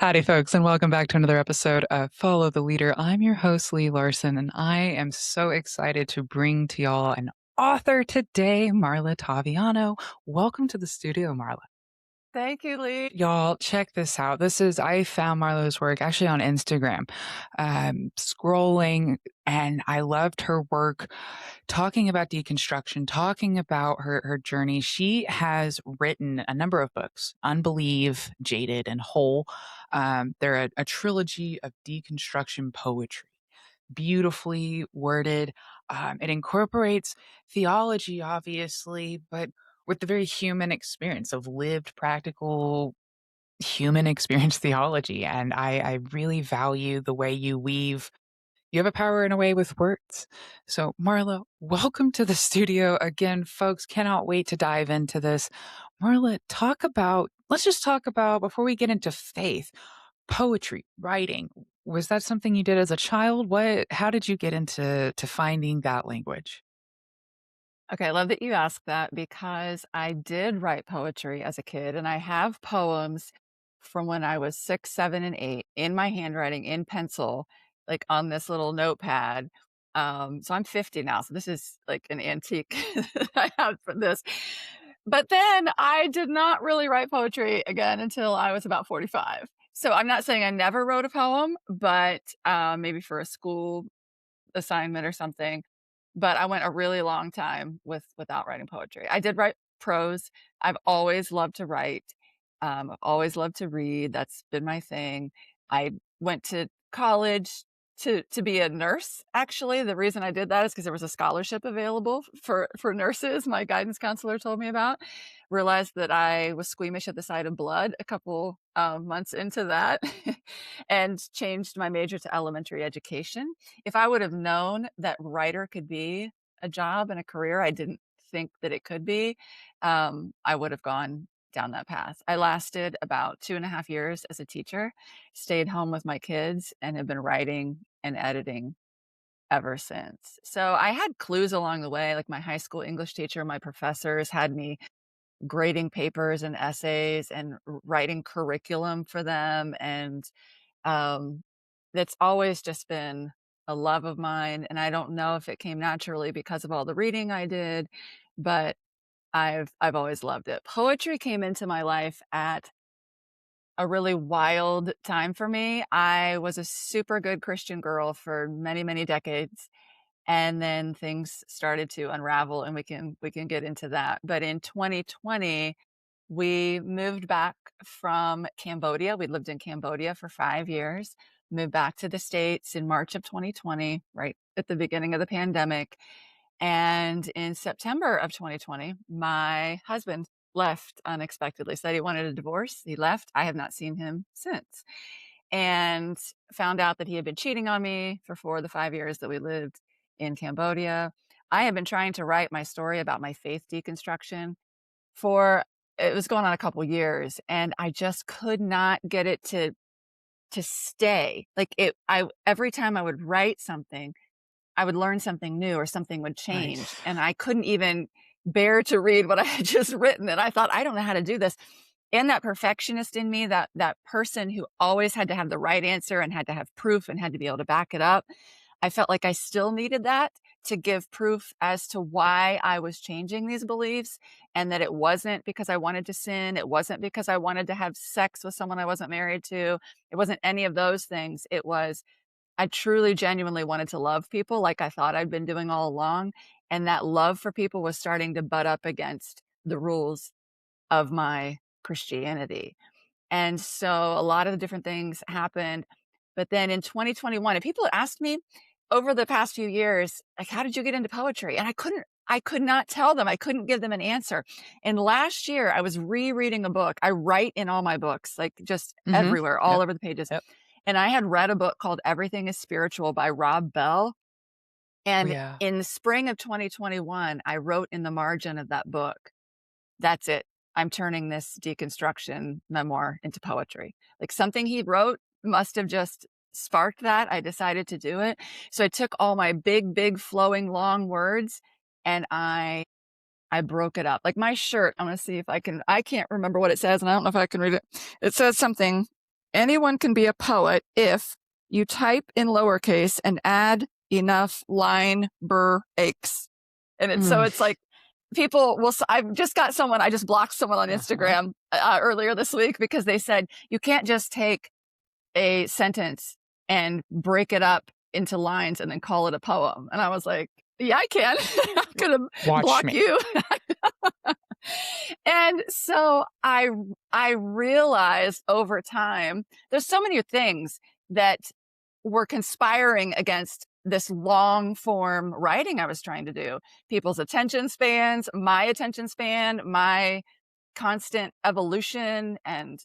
Howdy, folks, and welcome back to another episode of Follow the Leader. I'm your host, Lee Larson, and I am so excited to bring to y'all an author today, Marla Taviano. Welcome to the studio, Marla. Thank you, Lee. Y'all, check this out. I found Marlo's work actually on Instagram, scrolling, and I loved her work talking about deconstruction, talking about her journey. She has written a number of books: Unbelieve, Jaded, and Whole. They're a trilogy of deconstruction poetry, beautifully worded. It incorporates theology, obviously, but with the very human experience of lived, practical human experience theology. And I really value the way you have a power in a way with words. So, Marla, welcome to the studio again, folks. Cannot wait to dive into this. Marla, let's just talk about, before we get into faith, poetry, writing. Was that something you did as a child? How did you get into finding that language? Okay, I love that you asked that because I did write poetry as a kid, and I have poems from when I was 6, 7, and 8 in my handwriting, in pencil, like, on this little notepad. So I'm 50 now, so this is like an antique that I have for this. But then I did not really write poetry again until I was about 45. So I'm not saying I never wrote a poem, but, maybe for a school assignment or something. But I went a really long time without writing poetry. I did write prose. I've always loved to write. I've always loved to read. That's been my thing. I went to college to be a nurse, actually. The reason I did that is because there was a scholarship available for nurses, my guidance counselor told me about. Realized that I was squeamish at the sight of blood a couple, months into that, and changed my major to elementary education. If I would have known that writer could be a job and a career, I didn't think that it could be, I would have gone down that path. I lasted about 2.5 years as a teacher, stayed home with my kids, and have been writing and editing ever since. So I had clues along the way, like my high school English teacher, my professors had me grading papers and essays and writing curriculum for them, and um, that's always just been a love of mine, and I don't know if it came naturally because of all the reading I did, but I've always loved it. Poetry came into my life at a really wild time for me. I was a super good Christian girl for many, many decades, and then things started to unravel, and we can get into that. But in 2020, we moved back from Cambodia. We lived in Cambodia for 5 years, moved back to the States in March of 2020, right at the beginning of the pandemic. And in September of 2020, my husband left unexpectedly, said he wanted a divorce. He left. I have not seen him since. And found out that he had been cheating on me for 4 of the 5 years that we lived in Cambodia. I had been trying to write my story about my faith deconstruction for it was going on a couple years, and I just could not get it to stay. Like, it I every time I would write something, I would learn something new or something would Right. change, and I couldn't even bear to read what I had just written, and I thought, "I don't know how to do this." And that perfectionist in me, that person who always had to have the right answer and had to have proof and had to be able to back it up, I felt like I still needed that to give proof as to why I was changing these beliefs, and that it wasn't because I wanted to sin, it wasn't because I wanted to have sex with someone I wasn't married to, it wasn't any of those things, it was I truly genuinely wanted to love people like I thought I'd been doing all along, and that love for people was starting to butt up against the rules of my Christianity. And so a lot of the different things happened. But then in 2021, and people asked me over the past few years, like, how did you get into poetry? And I could not tell them. I couldn't give them an answer. And last year I was rereading a book. I write in all my books, like just Mm-hmm. everywhere, all Yep. over the pages. Yep. And I had read a book called Everything is Spiritual by Rob Bell. Oh, And yeah. in the spring of 2021, I wrote in the margin of that book, that's it. I'm turning this deconstruction memoir into poetry. Like, something he wrote must have just sparked that. I decided to do it. So I took all my big, big flowing long words and I broke it up. Like my shirt, I'm gonna see if I can't remember what it says, and I don't know if I can read it. It says something. anyone can be a poet if you type in lowercase and add enough line breaks. And it's so Mm. it's like people will. I've just got someone. I just blocked someone on Uh-huh. Instagram earlier this week because they said you can't just take a sentence and break it up into lines and then call it a poem. And I was like, yeah, I can. I'm gonna Watch block me. you. And so I realized over time there's so many things that were conspiring against this long form writing I was trying to do. People's attention spans, my attention span, my constant evolution and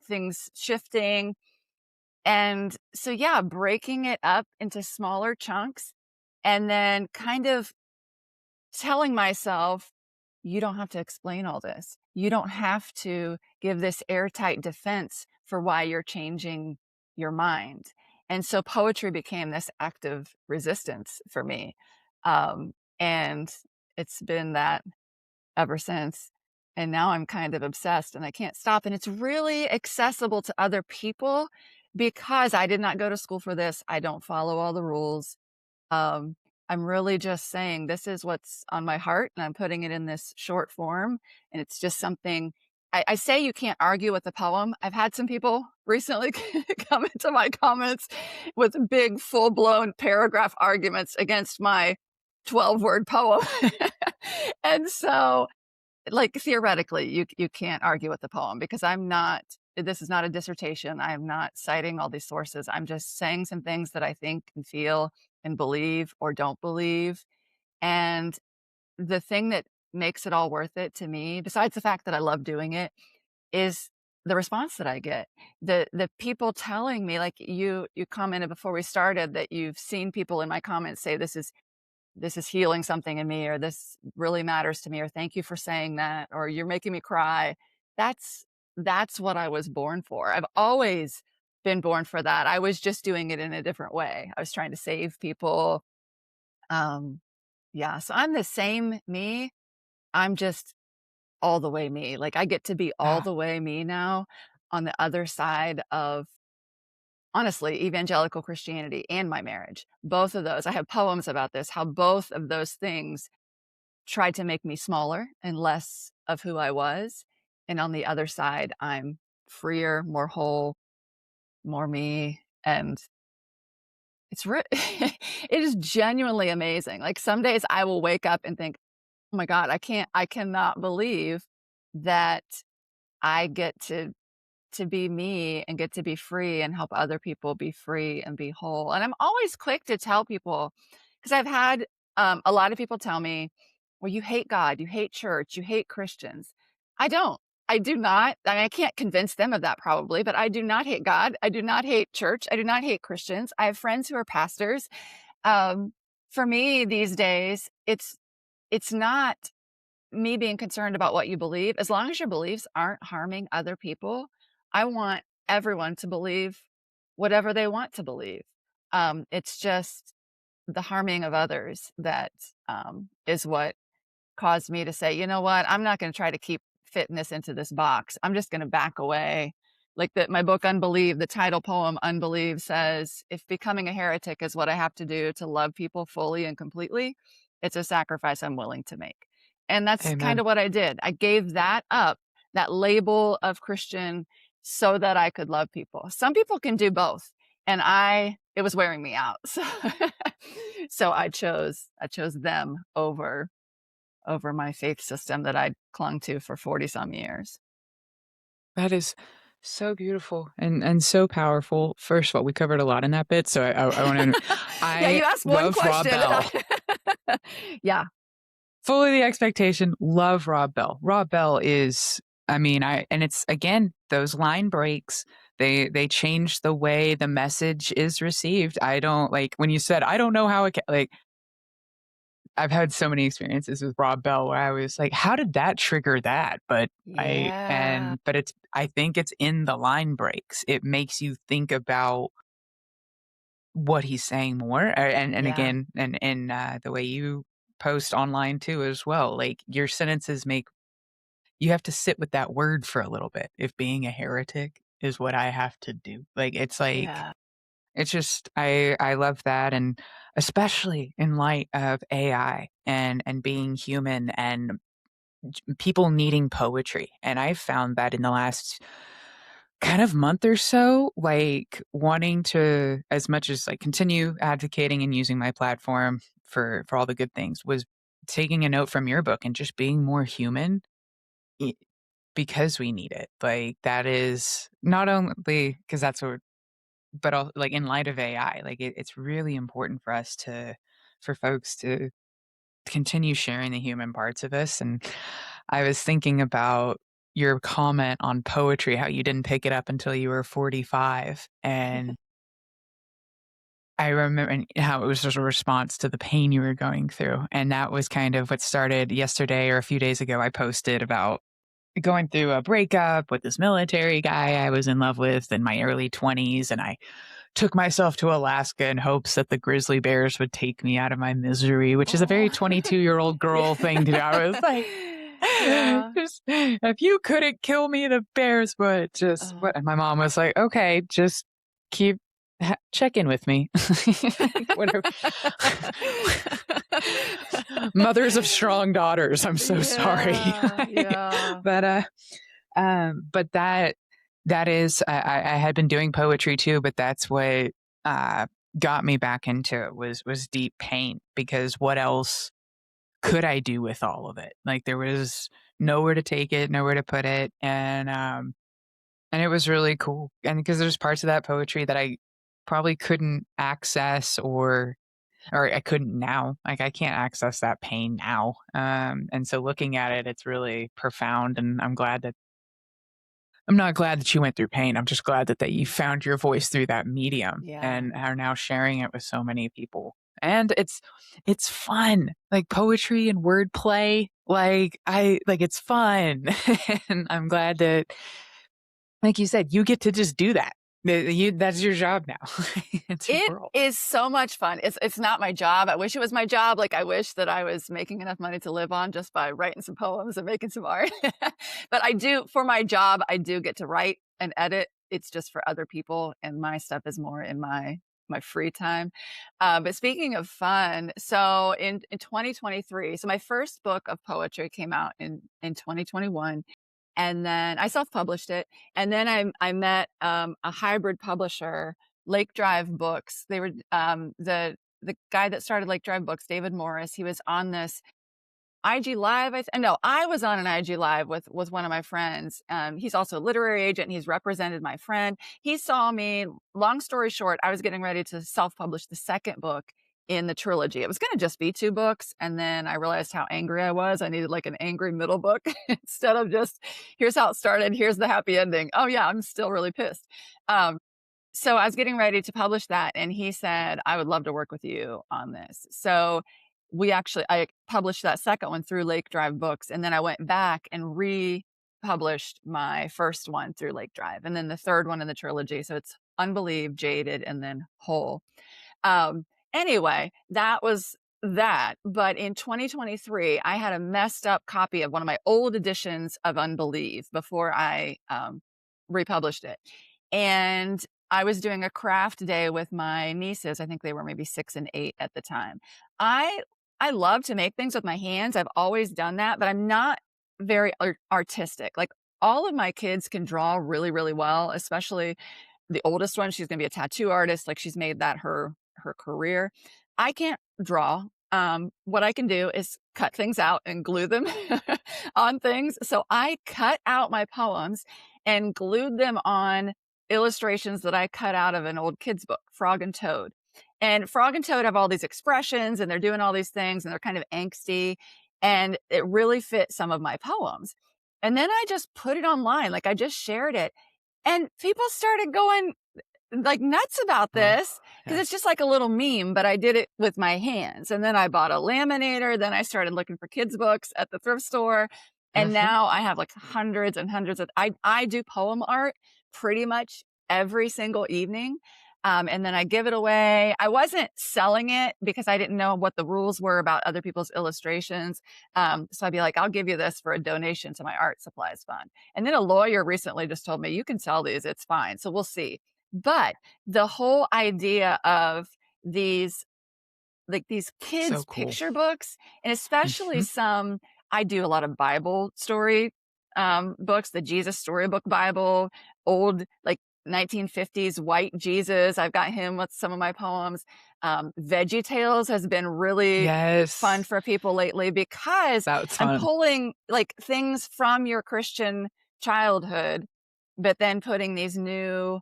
things shifting. And so yeah, breaking it up into smaller chunks and then kind of telling myself, you don't have to explain all this. You don't have to give this airtight defense for why you're changing your mind. And so poetry became this active resistance for me. And it's been that ever since. And now I'm kind of obsessed and I can't stop. And it's really accessible to other people because I did not go to school for this. I don't follow all the rules. Um, I'm really just saying this is what's on my heart and I'm putting it in this short form. And it's just something I say you can't argue with the poem. I've had some people recently come into my comments with big, full blown paragraph arguments against my 12-word poem. And so, like, theoretically, you can't argue with the poem because I'm not this is not a dissertation. I am not citing all these sources. I'm just saying some things that I think and feel and believe or don't believe. And the thing that makes it all worth it to me, besides the fact that I love doing it, is the response that I get. The people telling me, like you commented before we started that you've seen people in my comments say this is healing something in me, or this really matters to me, or thank you for saying that, or you're making me cry. That's that's what I was born for. I've always been born for that. I was just doing it in a different way. I was trying to save people. Um, yeah, so I'm the same me. I'm just all the way me. Like I get to be all Ah, the way me now on the other side of honestly, evangelical Christianity and my marriage. Both of those. I have poems about this, how both of those things tried to make me smaller and less of who I was. And on the other side, I'm freer, more whole, more me. And it is genuinely amazing. Like some days I will wake up and think, oh my God, I cannot believe that I get to be me and get to be free and help other people be free and be whole. And I'm always quick to tell people because I've had a lot of people tell me, well, you hate God, you hate church, you hate Christians. I don't. I do not. I mean, I can't convince them of that probably, but I do not hate God. I do not hate church. I do not hate Christians. I have friends who are pastors. Um, for me these days, it's not me being concerned about what you believe, as long as your beliefs aren't harming other people, I want everyone to believe whatever they want to believe. It's just the harming of others that is what caused me to say, you know what, I'm not going to try to keep fitting this into this box. I'm just going to back away. Like that, my book Unbelieve, the title poem Unbelieve says, if becoming a heretic is what I have to do to love people fully and completely, it's a sacrifice I'm willing to make. And that's kind amen. of what I did. I gave that up, that label of Christian, so that I could love people. Some people can do both. And it was wearing me out. So, so I chose them over my faith system that I'd clung to for 40 some years. That is so beautiful and so powerful. First of all, we covered a lot in that bit, so I wanna Yeah, I you asked one love Rob question and Bell. yeah, Fully the expectation, love Rob Bell. Rob Bell is I mean, I and it's again, those line breaks, they change the way the message is received. I don't like, when you said, "I don't know how it ca," like, I've had so many experiences with Rob Bell where I was like, "How did that trigger that?" yeah, But it's I think it's in the line breaks. It makes you think about what he's saying more, and yeah, again, and the way you post online too as well, like, your sentences make you have to sit with that word for a little bit, if being a heretic is what I have to do. Like, it's like Yeah. it's just I love that, and especially in light of AI and being human and people needing poetry. And I've found that in the last kind of month or so, like wanting to, as much as like continue advocating and using my platform for all the good things, was taking a note from your book and just being more human i- because we need it. Like that is not only because that's what, but all, like in light of AI, like it's really important for us to, for folks to continue sharing the human parts of us. And I was thinking about your comment on poetry, how you didn't pick it up until you were 45. And I remember how it was just a response to the pain you were going through. And that was kind of what started yesterday or a few days ago. I posted about going through a breakup with this military guy I was in love with in my early 20s. And I took myself to Alaska in hopes that the grizzly bears would take me out of my misery, which is a very Oh. 22-year-old girl thing to do. I was like, Yeah. just if you couldn't kill me, the bears would. Just Oh. what? And my mom was like, okay, just keep check in with me. Whatever. Mothers of strong daughters. I'm so sorry. Yeah, yeah. but but that is I had been doing poetry too, but that's what uh got me back into it was deep pain, because what else could I do with all of it? Like there was nowhere to take it, nowhere to put it. And it was really cool. And because there's parts of that poetry that I probably couldn't access, or I couldn't now. Like I can't access that pain now. And so looking at it, it's really profound. And I'm not glad that you went through pain. I'm just glad that you found your voice through that medium Yeah. and are now sharing it with so many people. And it's fun. Like poetry and wordplay. Like I like it's fun. And I'm glad that, like you said, you get to just do that. That's your job now. It's your It world. is so much fun. It's not my job. I wish it was my job. Like, I wish that I was making enough money to live on just by writing some poems and making some art. But I do for my job, I do get to write and edit. It's just for other people, and my stuff is more in my free time. But speaking of fun, so in 2023, so my first book of poetry came out in 2021, and then I self-published it, and then I met, a hybrid publisher, Lake Drive Books. They were, the guy that started Lake Drive Books, David Morris, he was on this IG Live, no, I was on an IG Live with one of my friends. He's also a literary agent, and he's represented my friend. He saw me. Long story short, I was getting ready to self-publish the second book in the trilogy. It was gonna just be 2 books, and then I realized how angry I was. I needed, like, an angry middle book instead of just, "Here's how it started, here's the happy ending." Oh, yeah, I'm still really pissed. Um, so I was getting ready to publish that, and he said, "I would love to work with you on this." So I published that second one through Lake Drive Books, and then I went back and republished my first one through Lake Drive, and then the third one in the trilogy. So it's Unbelieved, Jaded, and then Whole. Um, anyway, that was that. But in 2023, I had a messed up copy of one of my old editions of Unbelieve before I republished it. And I was doing a craft day with my nieces. I think they were maybe 6 and 8 at the time. I I love to make things with my hands. I've always done that, but I'm not very artistic. Like all of my kids can draw really, really well, especially the oldest one. She's gonna be a tattoo artist. Like she's made that her career. I can't draw. What I can do is cut things out and glue them on things. So I cut out my poems and glued them on illustrations that I cut out of an old kid's book, Frog and Toad. And Frog and Toad have all these expressions and they're doing all these things and they're kind of angsty. And it really fit some of my poems. And then I just put it online, like I just shared it. And people started going like nuts about Oh, this because yeah. it's just like a little meme, but I did it with my hands. And then I bought a laminator. Then I started looking for kids' books at the thrift store. And Mhm. now I have like hundreds and hundreds of I do poem art pretty much every single evening. and then I give it away. I wasn't selling it because I didn't know what the rules were about other people's illustrations. So I'd be like, I'll give you this for a donation to my art supplies fund. And then a lawyer recently just told me, you can sell these, it's fine. So we'll see. But the whole idea of these like these So kids cool. picture books, and especially Mhm. some I do a lot of Bible story, books, the Jesus Storybook Bible, old, like, 1950s white Jesus, I've got him with some of my poems. Veggie Tales has been really fun Yes. for people lately because That was I'm fun. pulling, like, things from your Christian childhood, but then putting these new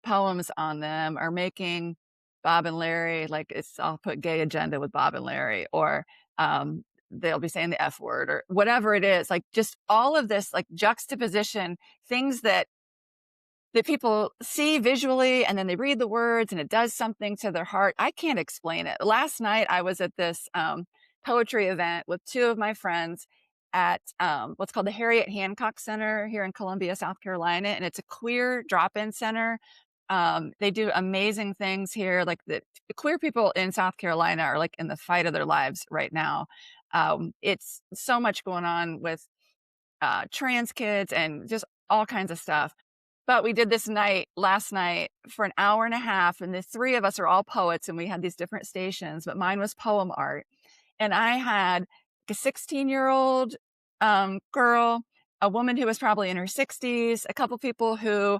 poems on them, or making Bob and Larry, like, it's I'll put gay agenda with Bob and Larry, or, they'll be saying the F word or whatever it is, like, just all of this, like, juxtaposition, things that people see visually, and then they read the words and it does something to their heart. I can't explain it. Last night I was at this poetry event with two of my friends at what's called the Harriet Hancock Center here in Columbia, South Carolina, and it's a queer drop-in center. They do amazing things here. Like the queer people in South Carolina are like in the fight of their lives right now. It's so much going on with trans kids and just all kinds of stuff. But we did this night last night for an hour and a half, and the three of us are all poets, and we had these different stations, but mine was poem art. And I had a 16-year-old girl, a woman who was probably in her 60s, a couple people who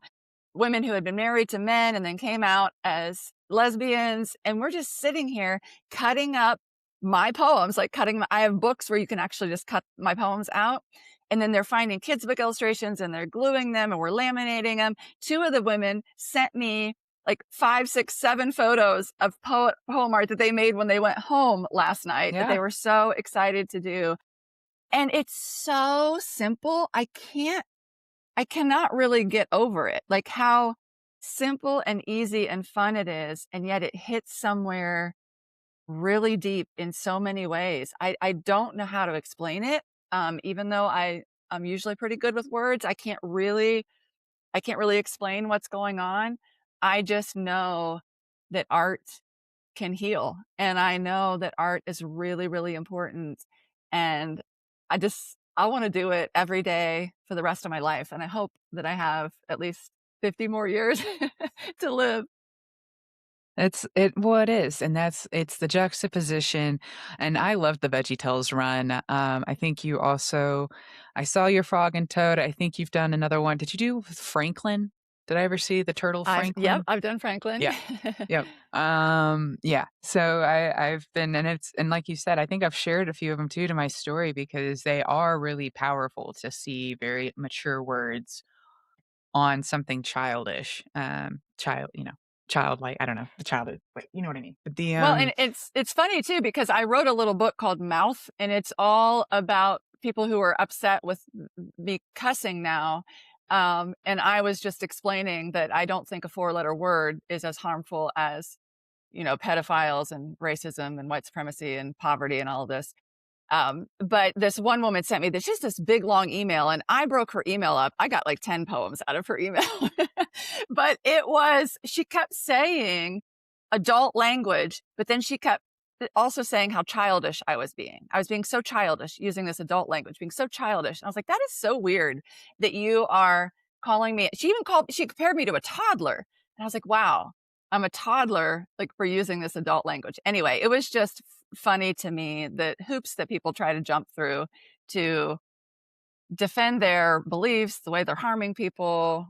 women who had been married to men and then came out as lesbians. And we're just sitting here cutting up my poems, like I have books where you can actually just cut my poems out. And then they're finding kids' book illustrations and they're gluing them and we're laminating them. Two of the women sent me like 5, 6, 7 photos of poem art that they made when they went home last night that they Yeah. were so excited to do. And it's so simple. I cannot really get over it, like how simple and easy and fun it is, and yet it hits somewhere really deep in so many ways. I don't know how to explain it, even though I'm usually pretty good with words. I can't really explain what's going on. I just know that art can heal, and I know that art is really, really important, and I wanna do it every day for the rest of my life, and I hope that I have at least 50 more years to live. It is, and it's the juxtaposition, and I love the VeggieTales run. I think you also I saw your Frog and Toad. I think you've done another one. Did you do Franklin? Did I ever see the turtle Yep, Franklin? I've done Franklin. Yeah. Yep. Yeah. So I've been and it's and like you said, I think I've shared a few of them too to my story because they are really powerful to see very mature words on something childish, childlike, I don't know, the childhood, but you know what I mean. But Well, and it's funny too because I wrote a little book called Mouth, and it's all about people who are upset with me cussing now. And I was just explaining that I don't think a four-letter word is as harmful as, pedophiles and racism and white supremacy and poverty and all of this. But this one woman sent me this big long email, and I broke her email up. I got like 10 poems out of her email. But she kept saying adult language, but then she kept also saying how childish I was being. I was being so childish using this adult language, being so childish. And I was like, that is so weird that you are calling me. She compared me to a toddler. And I was like, wow, I'm a toddler, like for using this adult language. Anyway, it was just funny to me the hoops that people try to jump through to defend their beliefs, the way they're harming people.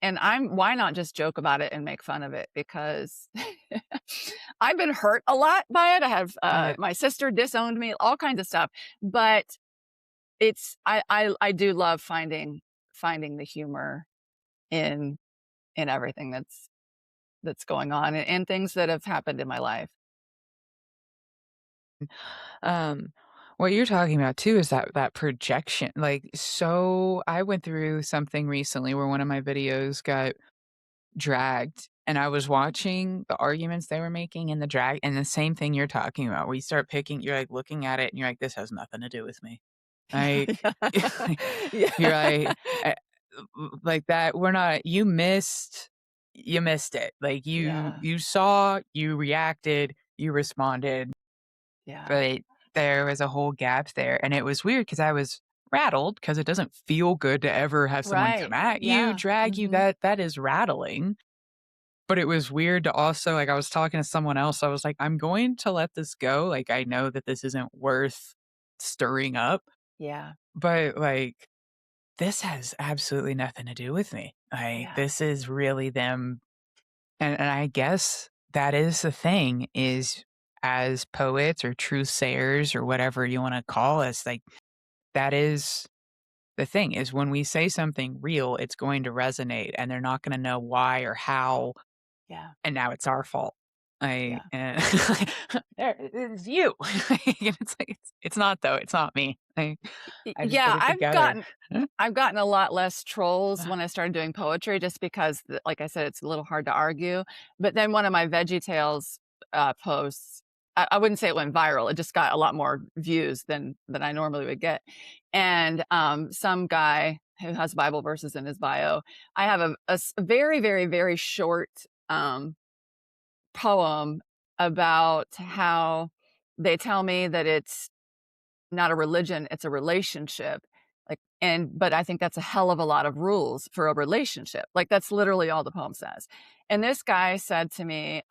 And why not just joke about it and make fun of it? Because I've been hurt a lot by it. I have, yeah. my sister disowned me, all kinds of stuff. But I do love finding the humor in everything that's going on and things that have happened in my life. Um, what you're talking about too is that projection. Like, so I went through something recently where one of my videos got dragged, and I was watching the arguments they were making in the drag, and the same thing you're talking about, where you start picking, you're like looking at it, and you're like, this has nothing to do with me. Like, Yeah. you're like, like that. We're not. You missed. you missed it. Like, Yeah. you saw, you reacted, you responded, Yeah. but there was a whole gap there, and it was weird because I was rattled because it doesn't feel good to ever have someone come Right. at you, Yeah. drag you, Mhm. that is rattling. But it was weird to also like, I was talking to someone else, I was like, "I'm going to let this go." Like, I know that this isn't worth stirring up, Yeah. but, like, this has absolutely nothing to do with me. Like, Yeah. this is really them, and I guess that is the thing is, as poets or truth sayers or whatever you wanna call us, like, that is the thing, is when we say something real, it's going to resonate, and they're not gonna know why or how, Yeah. and now it's our fault. I Yeah. and there, it's you. And it's like, it's not though, it's not me. I just put Yeah, it together. I've gotten a lot less trolls when I started doing poetry just because, like I said, it's a little hard to argue. But then one of my Veggie Tales posts, I wouldn't say it went viral. It just got a lot more views than I normally would get. And some guy who has Bible verses in his bio, I have a very, very, very short um, poem about how they tell me that it's not a religion, it's a relationship. Like, but I think that's a hell of a lot of rules for a relationship. Like, that's literally all the poem says. And this guy said to me,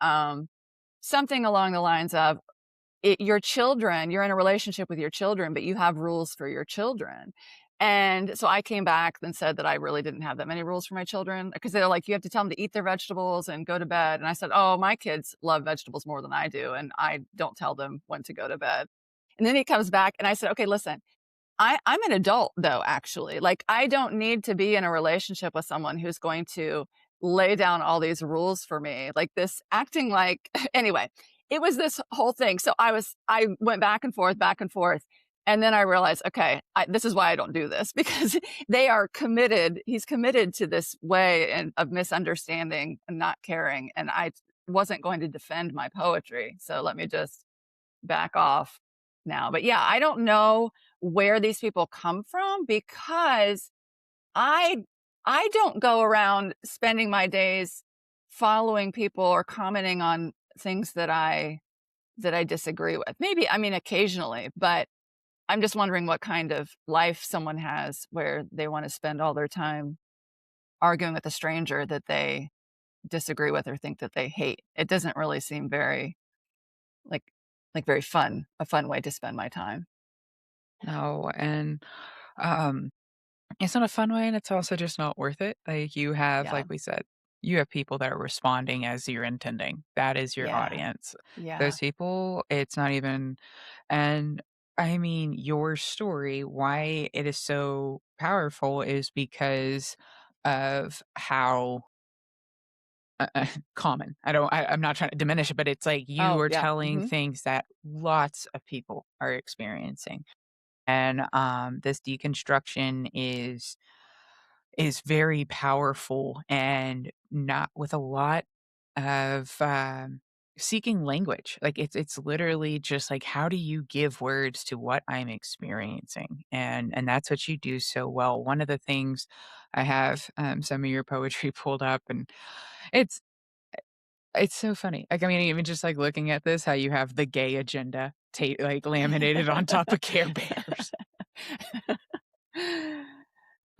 something along the lines of, your children, you're in a relationship with your children, but you have rules for your children. And so I came back and said that I really didn't have that many rules for my children because they're like, you have to tell them to eat their vegetables and go to bed. And I said, oh, my kids love vegetables more than I do. And I don't tell them when to go to bed. And then he comes back and I said, okay, listen, I'm an adult though, actually. Like, I don't need to be in a relationship with someone who's going to lay down all these rules for me. Like, this acting like anyway, it was this whole thing. So I went back and forth. And then I realized, okay, this is why I don't do this because they are committed. He's committed to this way of misunderstanding and not caring. And I wasn't going to defend my poetry. So let me just back off now. But yeah, I don't know where these people come from because I I don't go around spending my days following people or commenting on things that I disagree with. Maybe, I mean, occasionally, but I'm just wondering what kind of life someone has where they want to spend all their time arguing with a stranger that they disagree with or think that they hate. It doesn't really seem very like very fun, a fun way to spend my time. No, and, um, it's not a fun way, and it's also just not worth it. Like, you have, Yeah. like we said, you have people that are responding as you're intending. That is your Yeah. audience. Yeah. Those people, it's not even, and, I mean, your story, why it is so powerful is because of how common. I'm not trying to diminish it, but it's like you Oh, are yeah. telling Mhm. things that lots of people are experiencing. And, this deconstruction is very powerful and not with a lot of, seeking language. Like, it's literally just like, how do you give words to what I'm experiencing? And that's what you do so well. One of the things I have, some of your poetry pulled up, and it's it's so funny. Like, I mean, even just, like, looking at this, how you have the gay agenda like, laminated on top of Care Bears.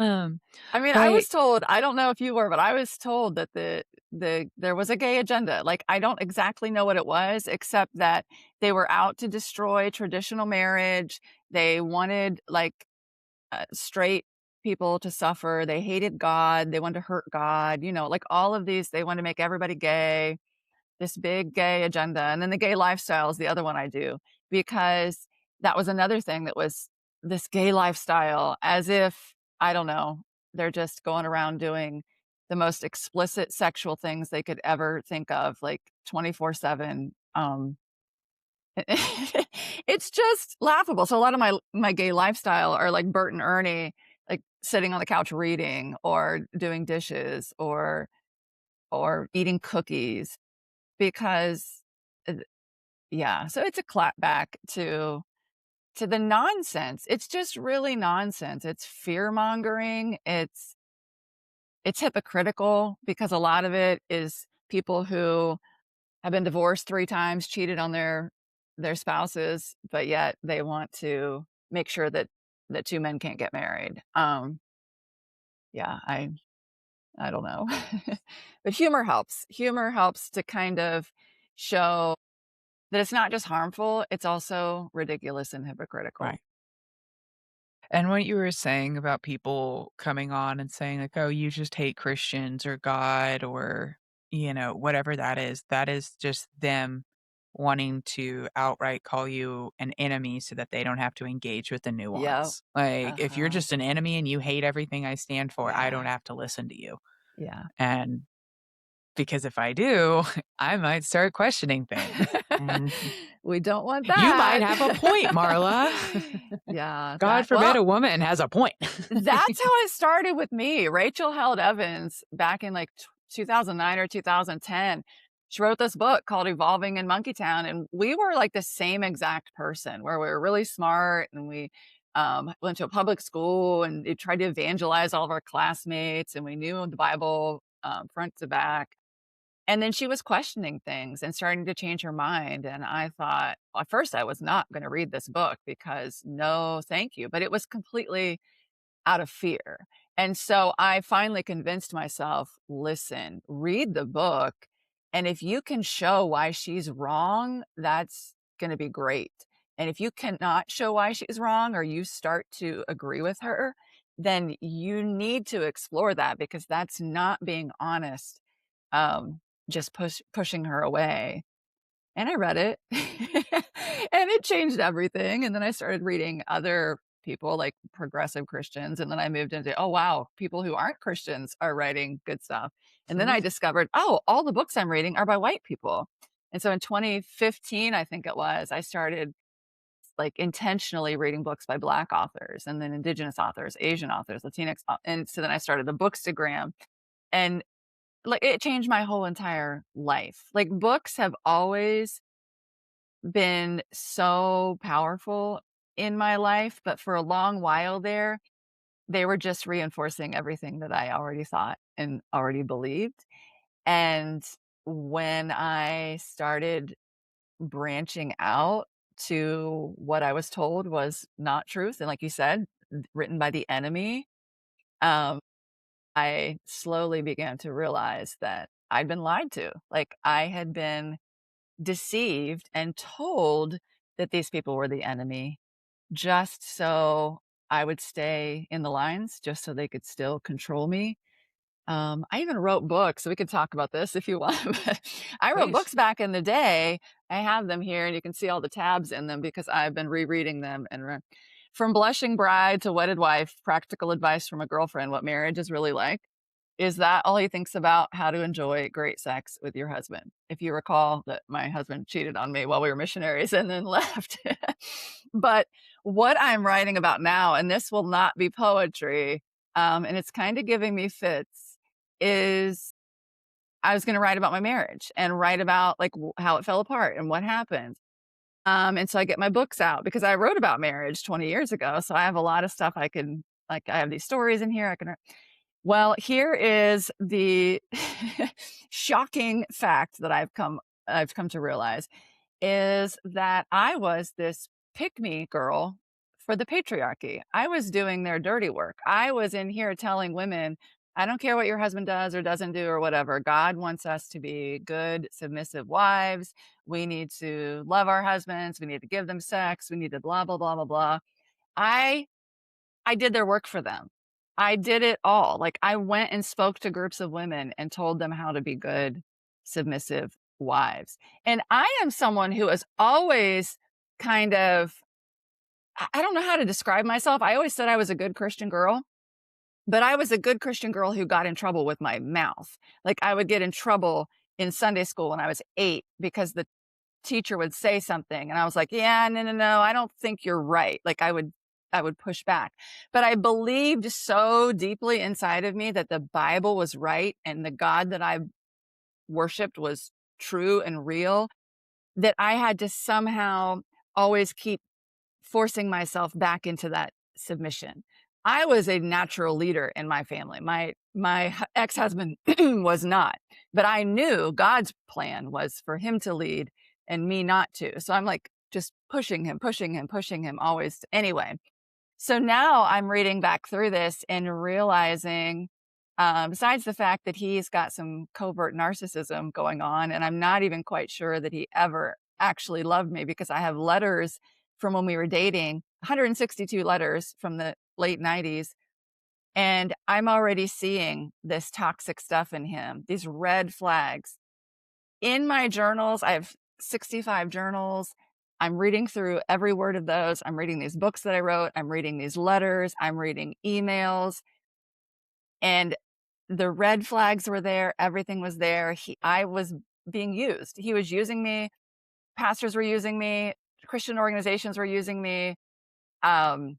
Um, I mean, I but was told, I don't know if you were, but I was told that there was a gay agenda. Like, I don't exactly know what it was, except that they were out to destroy traditional marriage. They wanted, like, straight people to suffer. They hated God. They wanted to hurt God, like all of these. They want to make everybody gay. This big gay agenda, and then the gay lifestyle is the other one I do, because that was another thing that was this gay lifestyle, as if, I don't know, they're just going around doing the most explicit sexual things they could ever think of, like, 24/7, it's just laughable. So a lot of my gay lifestyle are like Bert and Ernie, like, sitting on the couch reading or doing dishes or eating cookies because uh, yeah, so it's a clapback to the nonsense. It's just really nonsense. It's fear-mongering. It's it's hypocritical because a lot of it is people who have been divorced 3 times, cheated on their spouses, but yet they want to make sure that 2 men can't get married. Yeah, I don't know. But humor helps. Humor helps to kind of show that it's not just harmful, it's also ridiculous and hypocritical. Right. And what you were saying about people coming on and saying like, "Oh, you just hate Christians or God," or, whatever that is just them wanting to outright call you an enemy so that they don't have to engage with the Yep. nuance. Like, if you're Uh-huh. just an enemy and you hate everything I stand for, I don't Yeah. have to listen to you. Yeah. And because if I do, I might start questioning things. And We don't want you might that. have a point, Marla. Yeah, God that forbid well, a woman has a point. that's how it started with me. Rachel Held Evans, back in, like, 2009 or 2010, she wrote this book called Evolving in Monkeytown, and we were, like, the same exact person, where we were really smart, and we, went to a public school, and it tried to evangelize all of our classmates, and we knew the Bible, front to back. And then she was questioning things and starting to change her mind, and I thought at first I was not gonna read this book because no, thank you, but it was completely out of fear. And so I finally convinced myself, listen, read the book. And if you can show why she's wrong, that's going to be great. And if you cannot show why she's wrong or you start to agree with her, then you need to explore that because that's not being honest. Just pushing her away. And I read it, and it changed everything, and then I started reading other people, like progressive Christians, and then I moved into, "Oh, wow, people who aren't Christians are writing good stuff." And then I discovered, "Oh, all the books I'm reading are by white people." And so in 2015, I think it was, I started, like, intentionally reading books by Black authors, and then Indigenous authors, Asian authors, Latinx au and so then I started the Bookstagram, and, like, it changed my whole entire life. Like, books have always been so powerful in my life, but for a long while there, they were just reinforcing everything that I already thought and already believed. And when I started branching out to what I was told was not truth, and like you said, written by the enemy, um, I slowly began to realize that I'd been lied to. Like I had been deceived and told that these people were the enemy just so I would stay in the lines, just so they could still control me. I even wrote books, so we could talk about this if you want, but I wrote Please. books back in the day. I have them here, and you can see all the tabs in them because I've been rereading them and from Blushing Bride to Wedded Wife, Practical Advice from a Girlfriend, What Marriage is Really Like. Is that all he thinks about? How to enjoy great sex with your husband. If you recall that my husband cheated on me while we were missionaries and then left. But what I'm writing about now, and this will not be poetry, and it's kinda giving me fits, is I was gonna write about my marriage and write about, like, how it fell apart and what happened. And so I get my books out because I wrote about marriage 20 years ago, so I have a lot of stuff I can like, I have these stories in here I can well, here is the shocking fact that I've come to realize is that I was this pick me girl for the patriarchy. I was doing their dirty work. I was in here telling women, I don't care what your husband does or doesn't do or whatever. God wants us to be good, submissive wives. We need to love our husbands. We need to give them sex. We need to blah, blah, blah, blah, blah. I I did their work for them. I did it all. Like, I went and spoke to groups of women and told them how to be good, submissive wives. And I am someone who has always kind of I don't know how to describe myself. I always said I was a good Christian girl, but I was a good Christian girl who got in trouble with my mouth. Like, I would get in trouble in Sunday school when I was 8 because the teacher would say something and I was like, "Yeah, no, no, no, I don't think you're right." Like I would push back. But I believed so deeply inside of me that the Bible was right and the God that I worshiped was true and real that I had to somehow always keep forcing myself back into that submission. I was a natural leader in my family. My ex-husband was not, but I knew God's plan was for him to lead and me not to. So I'm like just pushing him, pushing him, pushing him always. Anyway, so now I'm reading back through this and realizing, besides the fact that he's got some covert narcissism going on, and I'm not even quite sure that he ever actually loved me because I have letters from when we were dating, 162 letters from the late 90s. And I'm already seeing this toxic stuff in him, these red flags. In my journals, I have 65 journals. I'm reading through every word of those. I'm reading these books that I wrote. I'm reading these letters. I'm reading emails. And the red flags were there. Everything was there. I was being used. He was using me. Pastors were using me. Christian organizations were using me. Um,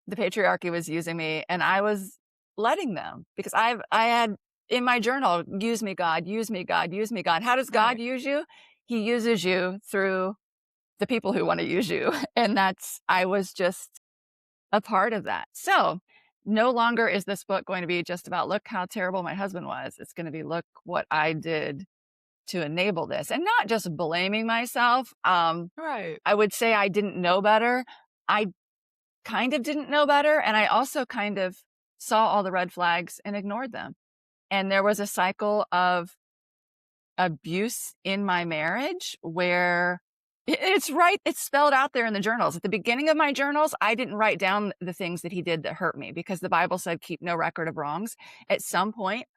the patriarchy was using me, and I was letting them because I had in my journal, use me, God, use me, God, use me, God. How does God Right. use you? He uses you through the people who want to use you. And I was just a part of that. So no longer is this book going to be just about look how terrible my husband was. It's going to be look what I did to enable this and not just blaming myself. Right. I would say I didn't know better. I kind of didn't know better. And I also kind of saw all the red flags and ignored them. And there was a cycle of abuse in my marriage where it's right, it's spelled out there in the journals. At the beginning of my journals, I didn't write down the things that he did that hurt me because the Bible said, keep no record of wrongs. At some point,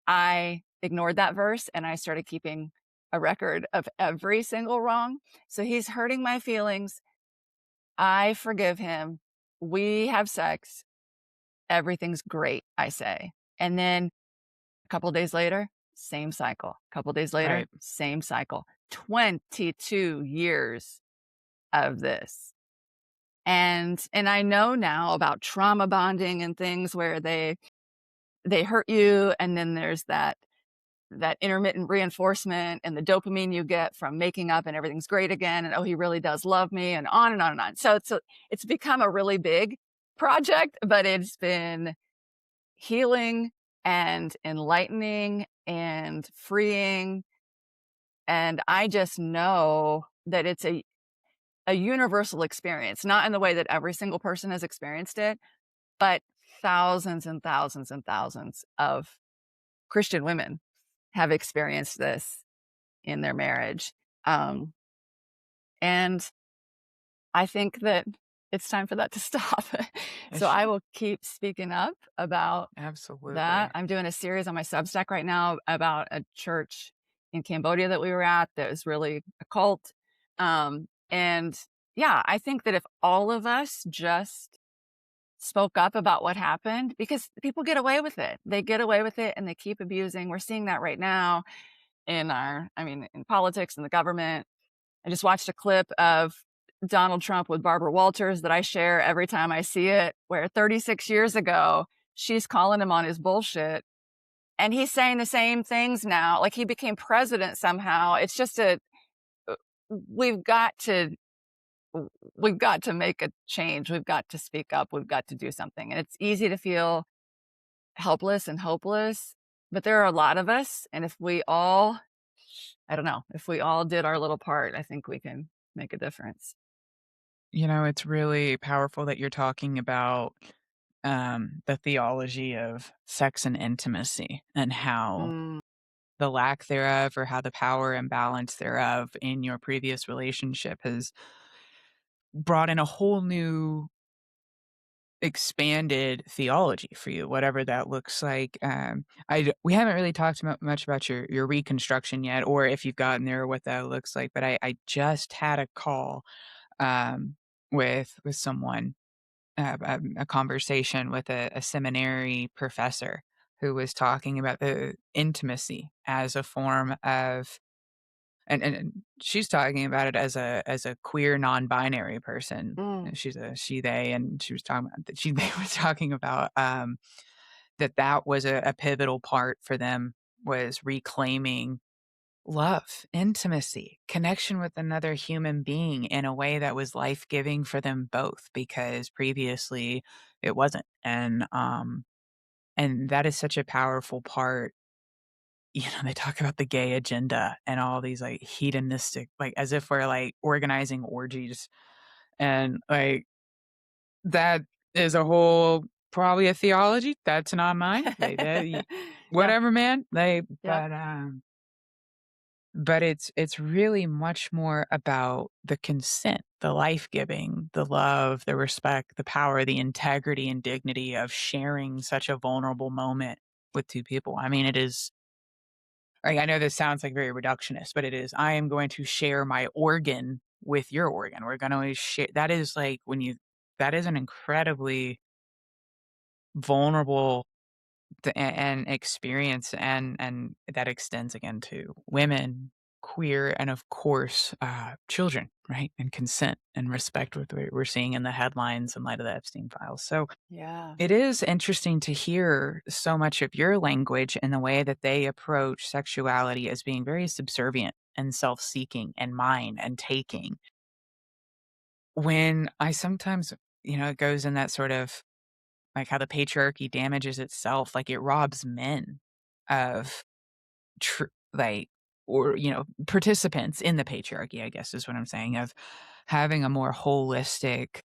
I ignored that verse and I started keeping a record of every single wrong. So he's hurting my feelings. I forgive him. We have sex. Everything's great, I say. And then a couple days later, same cycle. A couple days later, Right. same cycle. 22 years of this. And I know now about trauma bonding and things where they hurt you and then there's that intermittent reinforcement and the dopamine you get from making up and everything's great again and oh he really does love me and on and on and on. So it's become a really big project, but it's been healing and enlightening and freeing. And I just know that it's a universal experience, not in the way that every single person has experienced it, but thousands and thousands and thousands of Christian women have experienced this in their marriage. Um, and I think that it's time for that to stop. So Ish. I will keep speaking up about that. Absolutely. I'm doing a series on my Substack right now about a church in Cambodia that we were at that was really a cult. And yeah, I think that if all of us just spoke up about what happened, because people get away with it, they get away with it and they keep abusing. We're seeing that right now in politics and the government. I just watched a clip of Donald Trump with Barbara Walters that I share every time I see it, where 36 years ago, she's calling him on his bullshit. And he's saying the same things now. Like he became president somehow. It's just we've got to, we've got to make a change. We've got to speak up. We've got to do something. And it's easy to feel helpless and hopeless, but there are a lot of us. And if we all, I don't know, if we all did our little part, I think we can make a difference. It's really powerful that you're talking about the theology of sex and intimacy and how Mm, the lack thereof or how the power imbalance thereof in your previous relationship has brought in a whole new expanded theology for you, whatever that looks like. We haven't really talked much about your reconstruction yet, or if you've gotten there, or what that looks like. But I just had a call with someone, a conversation with a seminary professor who was talking about the intimacy as a form of and she's talking about it as a queer non-binary person. mm, She's a she, they, and she was talking about that they were talking about, that was a pivotal part for them was reclaiming love, intimacy, connection with another human being in a way that was life-giving for them both because previously it wasn't. And that is such a powerful part. They talk about the gay agenda and all these, like, hedonistic like, as if we're, like, organizing orgies, and, like, that is a whole probably a theology, that's not mine, like, that y Yeah, whatever, man, like, yeah, but it's really much more about the consent, the life-giving, the love, the respect, the power, the integrity and dignity of sharing such a vulnerable moment with 2 people. I mean, it is like, I know this sounds, like, very reductionist, but it is, I am going to share my organ with your organ. We're gonna share that is, like, when you that is an incredibly vulnerable and experience, and that extends again to women, queer, and of course, children, right? And consent and respect what we're seeing in the headlines in light of the Epstein files. So yeah, it is interesting to hear so much of your language and the way that they approach sexuality as being very subservient and self-seeking and mine and taking. When I sometimes, it goes in that sort of like how the patriarchy damages itself, like it robs men of tr like, or, participants in the patriarchy, I guess is what I'm saying, of having a more holistic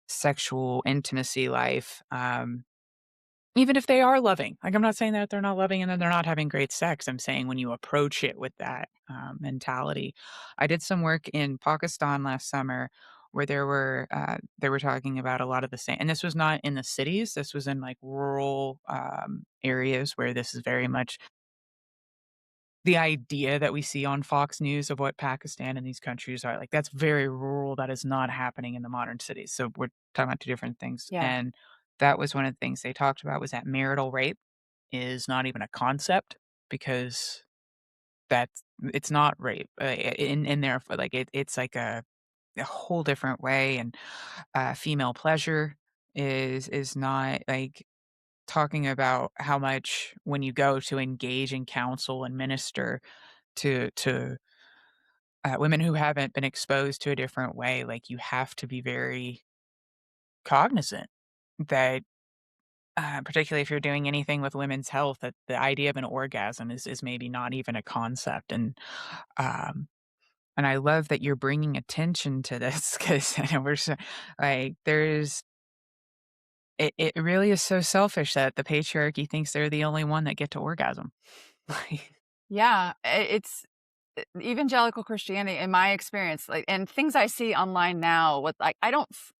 sexual intimacy life, even if they are loving. Like, I'm not saying that they're not loving and that they're not having great sex. I'm saying when you approach it with that, mentality. I did some work in Pakistan last summer where they were talking about a lot of the same, and this was not in the cities, this was in, like, rural, areas where this is very much the idea that we see on Fox News of what Pakistan and these countries are like, that's very rural, that is not happening in the modern cities, so we're talking about 2 different things, yeah. and that was one of the things they talked about was that marital rape is not even a concept because that's it's not rape, in there, like, it's like a whole different way, and, female pleasure is not, like, talking about how much when you go to engage in counsel and minister to women who haven't been exposed to a different way, like, you have to be very cognizant that, particularly if you're doing anything with women's health, that the idea of an orgasm is maybe not even a concept, um, and I love that you're bringing attention to this because I know we're so like, it really is so selfish that the patriarchy thinks they're the only one that get to orgasm. Like Yeah, it's evangelical Christianity in my experience, like and things I see online now with like I don't f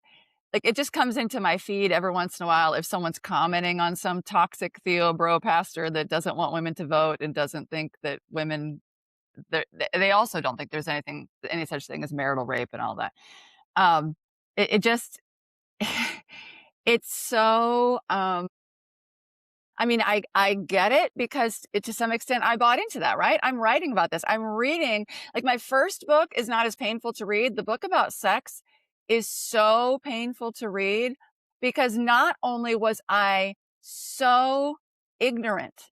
like, it just comes into my feed every once in a while if someone's commenting on some toxic theo bro pastor that doesn't want women to vote and doesn't think that women they also don't think there's any such thing as marital rape and all that. Um, it just it's so, I mean, I get it because to some extent I bought into that, right? I'm writing about this. I'm reading like my first book is not as painful to read. The book about sex is so painful to read because not only was I so ignorant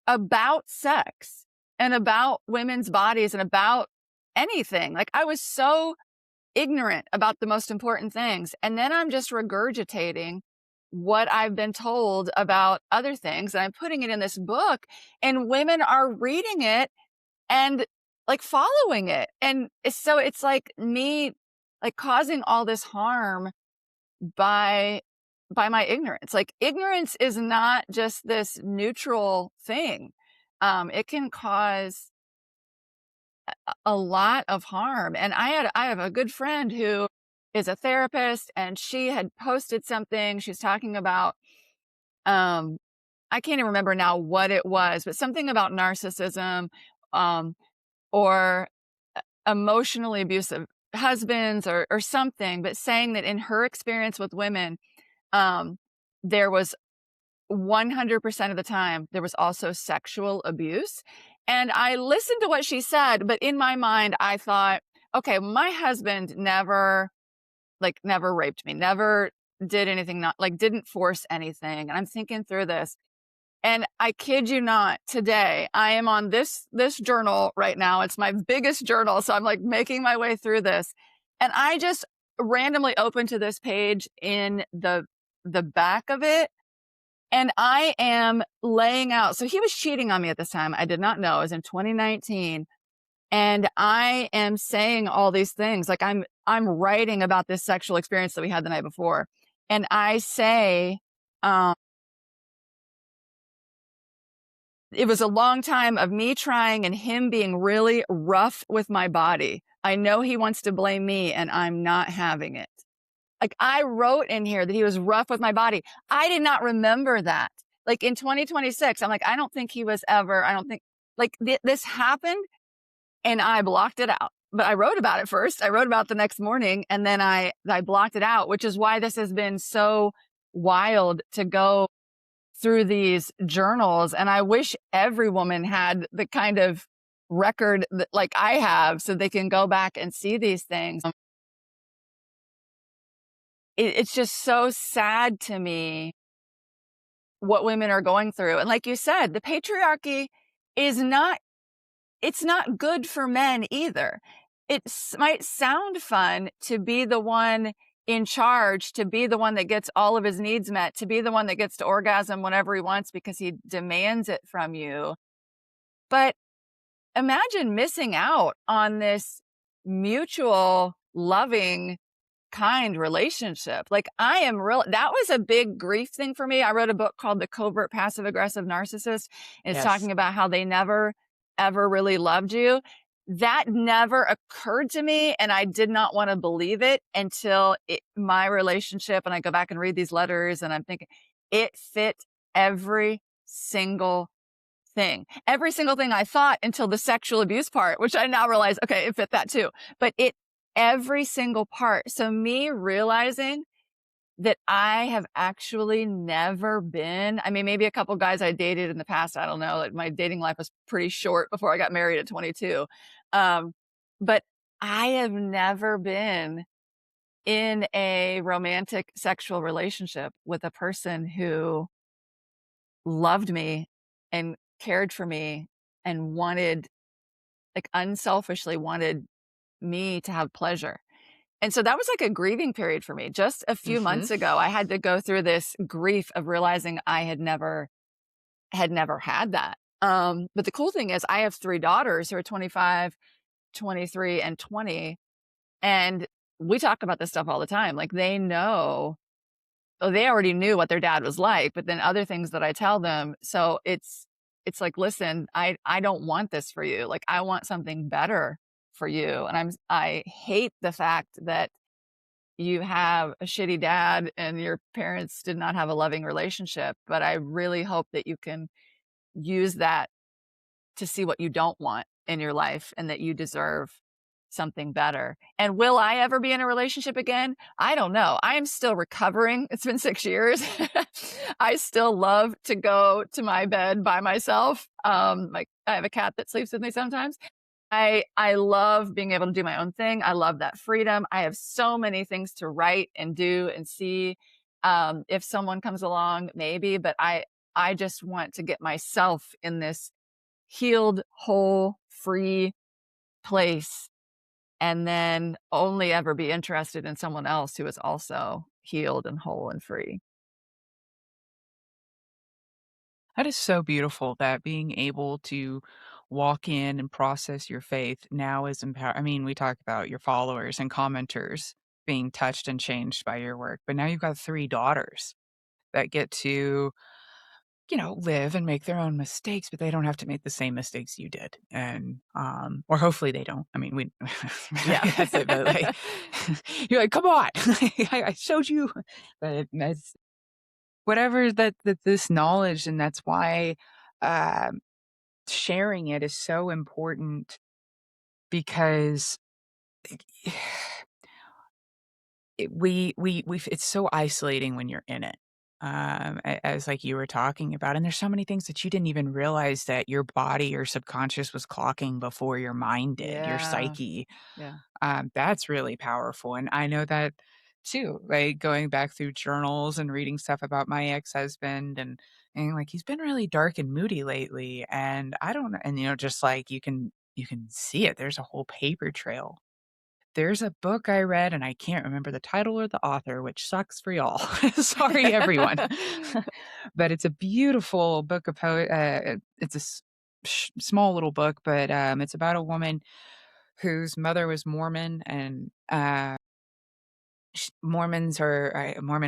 about sex and about women's bodies and about anything, like I was so ignorant about the most important things. And then I'm just regurgitating what I've been told about other things. And I'm putting it in this book, and women are reading it and like following it. And it's like me like causing all this harm by by my ignorance. Like ignorance is not just this neutral thing. It can cause a lot of harm. And I have a good friend who is a therapist, and she had posted something. She's talking about, um, I can't even remember now what it was, but something about narcissism, um, or emotionally abusive husbands or something, but saying that in her experience with women, um, there was 100% of the time, there was also sexual abuse, and I listened to what she said, but in my mind, I thought, "Okay, my husband never, like, never raped me, never did anything not like, didn't force anything," and I'm thinking through this, And I kid you not, today, I am on this journal right now. It's my biggest journal, so I'm, like, making my way through this, and I just randomly opened to this page in the back of it, and I am laying out, so he was cheating on me at this time. I did not know. It was in 2019, and I am saying all these things, like, I'm writing about this sexual experience that we had the night before, and I say, um it was a long time of me trying and him being really rough with my body. I know he wants to blame me, and I'm not having it. Like, I wrote in here that he was rough with my body. I did not remember that. Like, in 2026, I'm like, I don't think he was ever, I don't think, like, this happened, and I blocked it out. But I wrote about it first. I wrote about it the next morning, and then I blocked it out, which is why this has been so wild to go through these journals, and I wish every woman had the kind of record that like I have so they can go back and see these things. It's just so sad to me what women are going through, and like you said, the patriarchy is not, it's not good for men either. Might sound fun to be the one in charge, to be the one that gets all of his needs met, to be the one that gets to orgasm whenever he wants because he demands it from you. But imagine missing out on this mutual, loving, kind relationship. Like, I am real, that was a big grief thing for me. I wrote a book called The Covert Passive Aggressive Narcissist. It's Yes. talking about how they never, ever really loved you. That never occurred to me, and I did not want to believe it until my relationship, and I go back and read these letters, and I'm thinking, it fit every single thing. Every single thing I thought until the sexual abuse part, which I now realize, okay, it fit that too. But every single part. So me realizing that I have actually never been, I mean, maybe a couple guys I dated in the past, I don't know, like my dating life was pretty short before I got married at 22. Um, but I have never been in a romantic sexual relationship with a person who loved me and cared for me and wanted, like, unselfishly wanted me to have pleasure. And so that was like a grieving period for me. Just a few Mhm. months ago, I had to go through this grief of realizing I had never had that. But the cool thing is I have 3 daughters who are 25, 23, and 20, and we talk about this stuff all the time. Like, they know, oh, they already knew what their dad was like, but then other things that I tell them, so it's like, "Listen, I don't want this for you, like, I want something better for you, and I hate the fact that you have a shitty dad and your parents did not have a loving relationship, but I really hope that you can use that to see what you don't want in your life and that you deserve something better." And will I ever be in a relationship again? I don't know. I am still recovering. It's been 6 years. I still love to go to my bed by myself. Like, I have a cat that sleeps with me sometimes. I love being able to do my own thing. I love that freedom. I have so many things to write and do and see. If someone comes along, maybe, but I just want to get myself in this healed, whole, free place, and then only ever be interested in someone else who is also healed and whole and free. That is so beautiful that being able to walk in and process your faith now is I mean, we talk about your followers and commenters being touched and changed by your work, but now you've got 3 daughters that get to, live and make their own mistakes, but they don't have to make the same mistakes you did, and, or hopefully they don't. I mean, we Yeah. that's it, but, like, you're like, "Come on, I showed you," but that's whatever that this knowledge, and that's why, um, sharing it is so important because we it's so isolating when you're in it, as like you were talking about, and there's so many things that you didn't even realize that your body or subconscious was clocking before your mind did, your Yeah. psyche. Yeah. That's really powerful, and I know that too, like, going back through journals and reading stuff about my ex-husband and, like, he's been really dark and moody lately, and I don't know and, just, like, you can see it, there's a whole paper trail. There's a book I read, and I can't remember the title or the author, which sucks for y'all. Sorry, everyone. But it's a beautiful book of it's a small little book, but, it's about a woman whose mother was Mormon, and, Mormon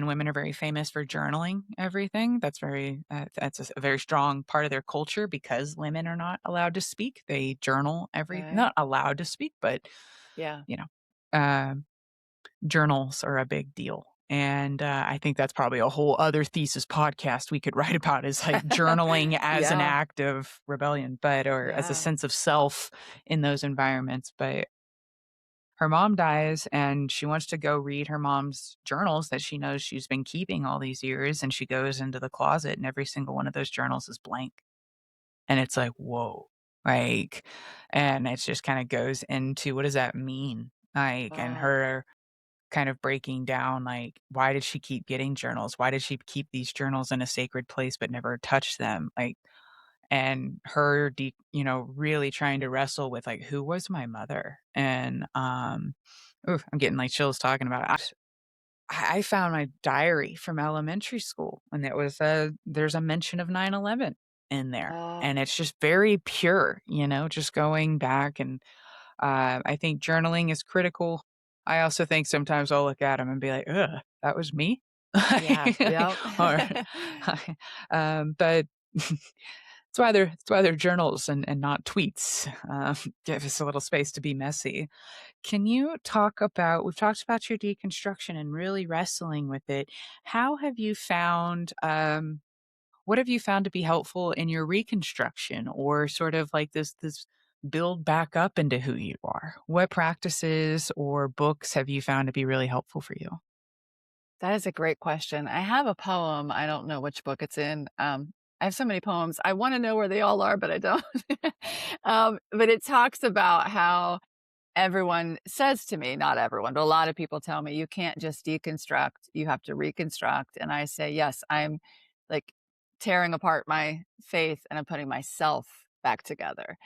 women are very famous for journaling everything. That's a very strong part of their culture because women are not allowed to speak. They journal Right. not allowed to speak, but, Yeah. you know, um journals are a big deal. And, I think that's probably a whole other thesis podcast we could write about is like journaling as an Yeah. act of rebellion, or as a Yeah. sense of self in those environments. But her mom dies and she wants to go read her mom's journals that she knows she's been keeping all these years. And she goes into the closet and every single one of those journals is blank. And it's like, whoa. Like, and it just kind of goes into what does that mean? Like, and Wow. her kind of breaking down, like, why did she keep getting journals? Why did she keep these journals in a sacred place but never touch them? Like, and her really trying to wrestle with, like, who was my mother? And, oof, I'm getting, like, chills talking about it. I found my diary from elementary school, and there's a mention of 9/11 in there, Oh, and it's just very pure, just going back and I think journaling is critical. I also think sometimes I'll look at 'em and be like, "Ugh, that was me?" yeah. Yep. Or, but it's why they're journals and not tweets. Give us a little space to be messy. Can you talk about we've talked about your deconstruction and really wrestling with it. How have you found, what have you found to be helpful in your reconstruction or sort of like this build back up into who you are? What practices or books have you found to be really helpful for you? That is a great question. I have a poem, I don't know which book it's in. I have so many poems. I wanna know where they all are, but I don't. But it talks about how everyone says to me, not everyone, but a lot of people tell me, "You can't just deconstruct, you have to reconstruct." And I say, "Yes, I'm, like, tearing apart my faith, and I'm putting myself back together."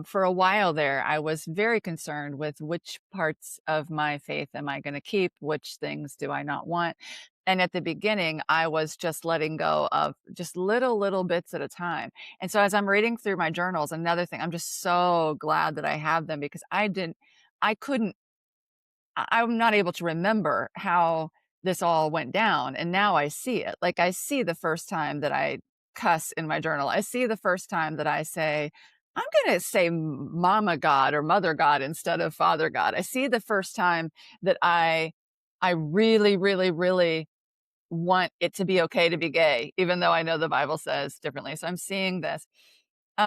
For a while there, I was very concerned with which parts of my faith am I gonna keep, which things do I not want, and at the beginning, I was just letting go of just little bits at a time. And so as I'm reading through my journals, another thing, I'm just so glad that I have them because I couldn't I'm not able to remember how this all went down, and now I see it. Like, I see the first time that I cuss in my journal. I see the first time that I say, "I'm gonna say mama God or mother God instead of father God." I see the first time that I really want it to be okay to be gay, even though I know the Bible says differently. So I'm seeing this.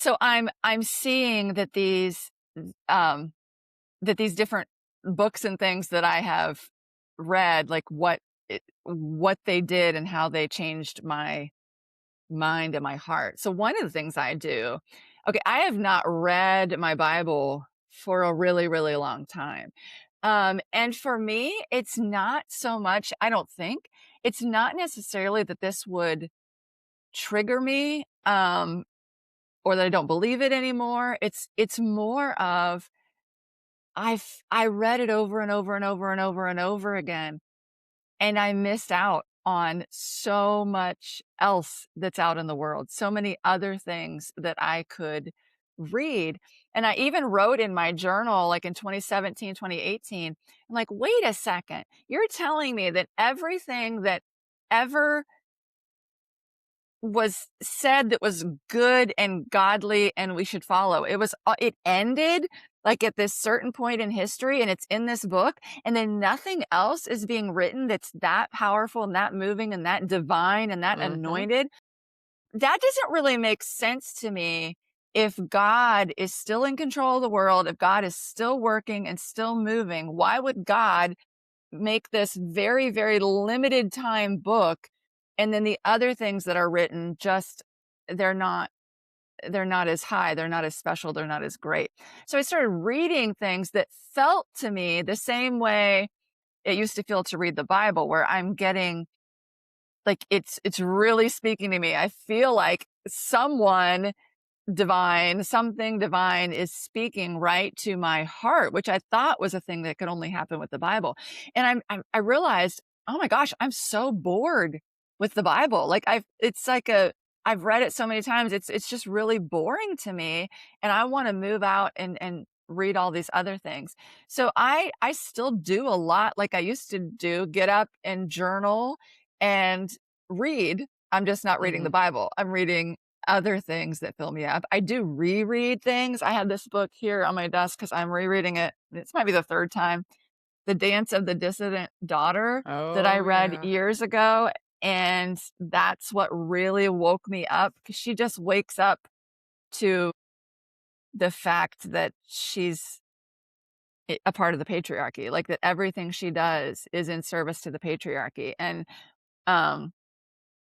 So I'm seeing um that these different books and things that I have read, like what they did and how they changed my mind and my heart. So one of the things I do, okay, I have not read my Bible for a really long time. And for me, it's not so much, I don't think, it's not necessarily that this would trigger me, or that I don't believe it anymore. It's more of I read it over and over and over and over and over again, and I missed out on so much else that's out in the world, so many other things that I could read. And I even wrote in my journal, like in 2017, 2018, I'm like, wait a second, you're telling me that everything that ever was said that was good and godly and we should follow. It ended, like, at this certain point in history, and it's in this book, and then nothing else is being written that's that powerful and that moving and that divine and that Mhm. anointed. That doesn't really make sense to me if God is still in control of the world, if God is still working and still moving. Why would God make this very limited time book, and then the other things that are written just they're not they're not as high, they're not as special, they're not as great. So I started reading things that felt to me the same way it used to feel to read the Bible, where I'm getting like it's really speaking to me. I feel like something divine is speaking right to my heart, which I thought was a thing that could only happen with the Bible. And I realized, oh my gosh, I'm so bored with the Bible. Like I've read it so many times. It's just really boring to me. And I want to move out and read all these other things. So I still do a lot like I used to do, get up and journal and read. I'm just not reading the Mhm. Bible. I'm reading other things that fill me up. I do reread things. I have this book here on my desk because I'm rereading it. This might be the third time. The Dance of the Dissident Daughter that I Oh, read yeah. years ago. And that's what really woke me up because she just wakes up to the fact that she's a part of the patriarchy, like that everything she does is in service to the patriarchy. And um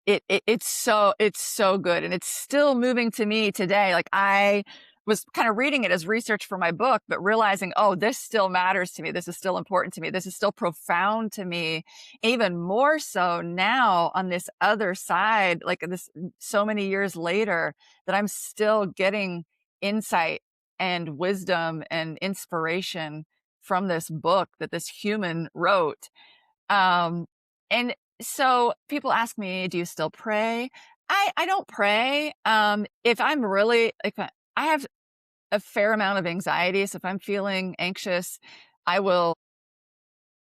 it's so good, and it's still moving to me today. Like, I was kinda reading it as research for my book, but realizing, "Oh, this still matters to me. This is still important to me. This is still profound to me," even more so now on this other side, like, this so many years later, that I'm still getting insight and wisdom and inspiration from this book that this human wrote. Um, and so people ask me, "Do you still pray?" I don't pray. If I'm really if I have a fair amount of anxiety, so if I'm feeling anxious, I will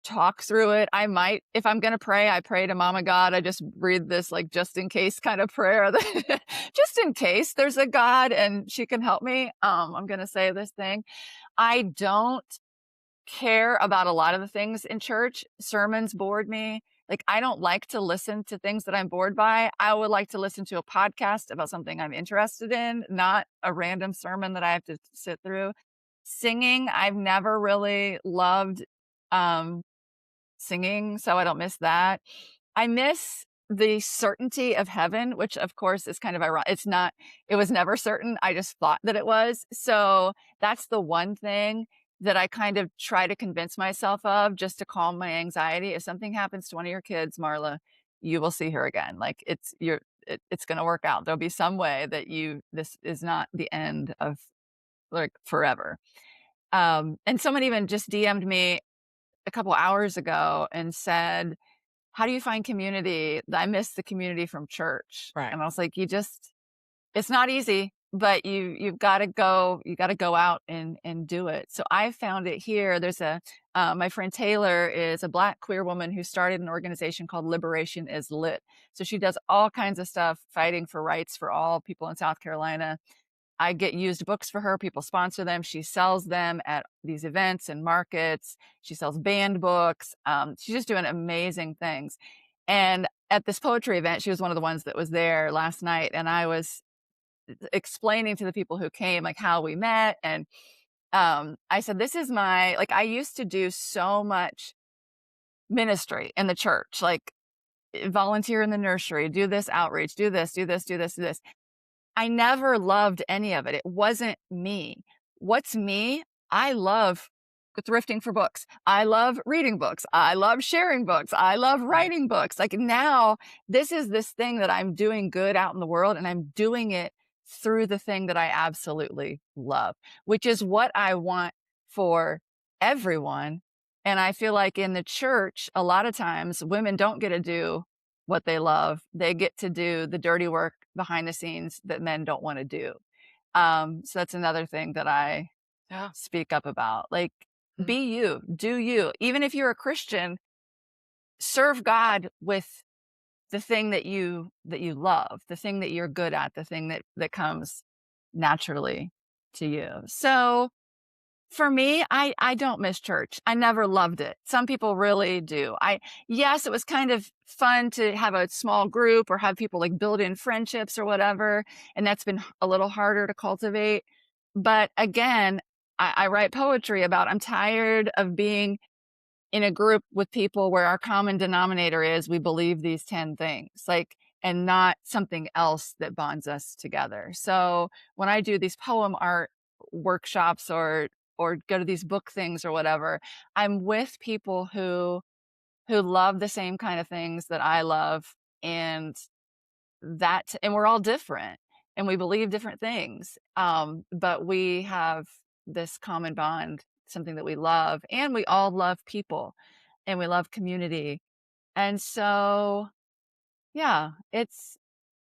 talk through it. I might if I'm gonna pray, I pray to Mama God. I just read this, like, just in case kind of prayer that just in case there's a God and she can help me, I'm gonna say this thing. I don't care about a lot of the things in church. Sermons bored me. Like, I don't like to listen to things that I'm bored by. I would like to listen to a podcast about something I'm interested in, not a random sermon that I have to sit through. Singing, I've never really loved, um, singing, so I don't miss that. I miss the certainty of heaven, which of course is kind of ironic. It was never certain. I just thought that it was. So that's the one thing that I kind of try to convince myself of just to calm my anxiety. If something happens to one of your kids, Marla, you will see her again. Like it's going to work out. There'll be some way that this is not the end of like forever. And someone even just DM'd me a couple hours ago and said, "How do you find community? I miss the community from church." Right. And I was like, it's not easy, but you gotta go out and do it." So I found it here. My friend Taylor is a Black queer woman who started an organization called Liberation is Lit. So she does all kinds of stuff fighting for rights for all people in South Carolina. I get used books for her, people sponsor them, she sells them at these events and markets, she sells banned books, she's just doing amazing things, and at this poetry event, she was one of the ones that was there last night, and I was explaining to the people who came, like, how we met, and, I said, "This is my" like, I used to do so much ministry in the church, like, volunteer in the nursery, do this outreach, do this, do this, do this, do this. I never loved any of it. It wasn't me. What's me? I love thrifting for books. I love reading books. I love sharing books. I love Right. writing books. Like now, this is this thing that I'm doing good out in the world, and I'm doing it through the thing that I absolutely love, which is what I want for everyone. And I feel like in the church, a lot of times women don't get to do what they love. They get to do the dirty work behind the scenes that men don't want to do. So that's another thing that I Yeah. speak up about. Like, Mhm. be you, do you. Even if you're a Christian, serve God with the thing that you love, the thing that you're good at, the thing that comes naturally to you. So for me, I don't miss church. I never loved it. Some people really do. Yes, it was kind of fun to have a small group or have people like build in friendships or whatever, and that's been a little harder to cultivate. But again, I write poetry about I'm tired of being in a group with people where our common denominator is we believe these 10 things, like, and not something else that bonds us together. So when I do these poem art workshops or go to these book things or whatever, I'm with people who who love the same kind of things that I love, and and we're all different, and we believe different things, but we have this common bond, something that we love, and we all love people, and we love community, and so, yeah, it's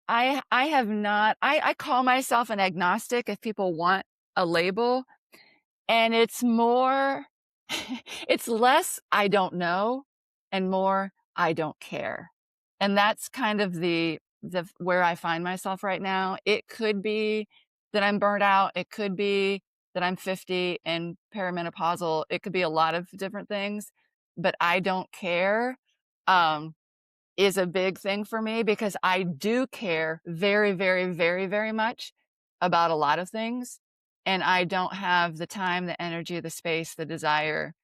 I have not I call myself an agnostic if people want a label, and it's more it's less "I don't know" and more "I don't care." And that's kind of the where I find myself right now. It could be that I'm burnt out, it could be that I'm 50 and perimenopausal, it could be a lot of different things, but I don't care, um, is a big thing for me because I do care very, very, very, very much about a lot of things, and I don't have the time, the energy, the space, the desire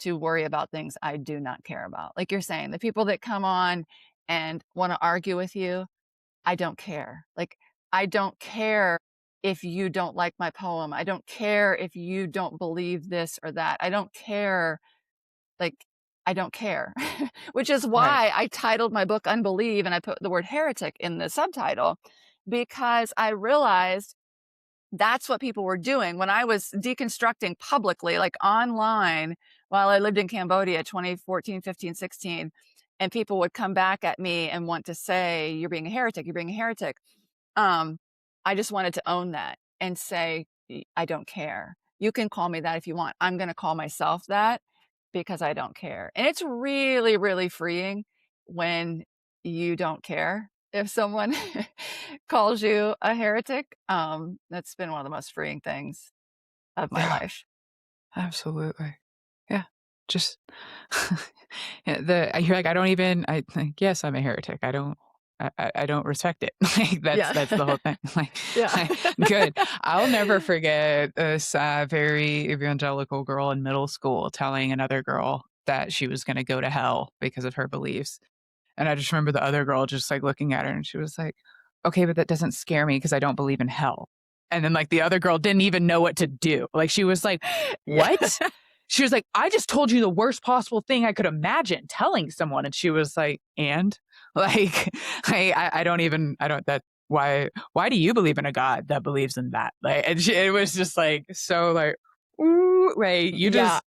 to worry about things I do not care about. Like you're saying, the people that come on and wanna argue with you, I don't care. Like, I don't care if you don't like my poem. I don't care if you don't believe this or that. I don't care, like, I don't care, which is Right. why I titled my book "Unbelieve" and I put the word "heretic" in the subtitle, because I realized that's what people were doing when I was deconstructing publicly, like online, while I lived in Cambodia 2014, 15, 16, and people would come back at me and want to say, "You're being a heretic, you're being a heretic." Um, I just wanted to own that and say, I don't care. You can call me that if you want. I'm gonna call myself that because I don't care." And it's really, really freeing when you don't care if someone calls you a heretic. That's been one of the most freeing things of my Yeah, life. absolutely. Yeah, just yeah, the you're like, "I don't even," I like, "Yes, I'm a heretic. I don't I don't respect it." Like, Yeah. that's the whole thing. Like, Yeah. good. I'll never forget this, very evangelical girl in middle school telling another girl that she was gonna go to hell because of her beliefs. And I just remember the other girl just, like, looking at her, and she was like, "Okay, but that doesn't scare me because I don't believe in hell." And then, like, the other girl didn't even know what to do. Like, she was like, Yeah. "What?" She was like, "I just told you the worst possible thing I could imagine telling someone." And she was like, "And?" Like, I don't even I don't that why do you believe in a God that believes in that? Like, and it was just, like, so, like, "Ooh," like, Yeah.